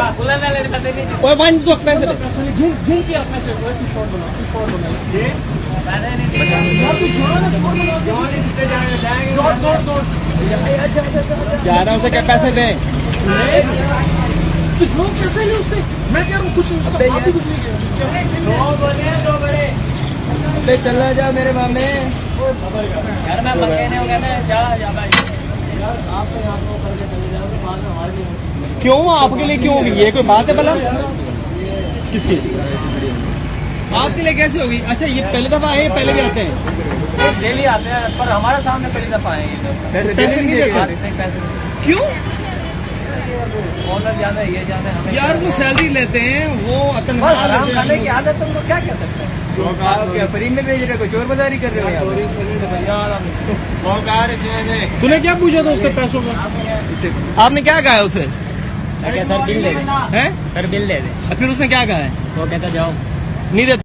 ओए वन दो पैसे दे। घूम के आप पैसे तू शॉर्ट बना दौड़ जा रहा हूँ उसे क्या पैसे दे। लोग कैसे ले उससे, मैं कह रहा हूँ कुछ नहीं, उसका बाप भी कुछ नहीं किया। चला जा मेरे मामे यार मैं कहने हो गया ना, जा भाई आप तो यहाँ को करके चले जाओ तो बाद में हमारे क्यों आपके लिए क्यों होगी ये कोई बात है भला? किसकी आपके लिए कैसे होगी? अच्छा ये पहली दफा आए, पहले भी आते हैं? डेली आते हैं पर हमारे सामने पहली दफा आए हैं। पैसे नहीं देते? पैसे क्यों ऑनर जाने ये जाने हमें यार? वो सैलरी लेते हैं, वो आराम करने की आदत तुमको क्या कह सकते हैं? क्या फ्री में भेज रहे हो, चोर बाजारी कर रहे हो? तूने क्या पूछा था उससे पैसों का? आपने क्या कहा है उसे? सर बिल दे दे, हैं? सर बिल दे दे। फिर उसने क्या कहा है? वो कहता जाओ नहीं देता।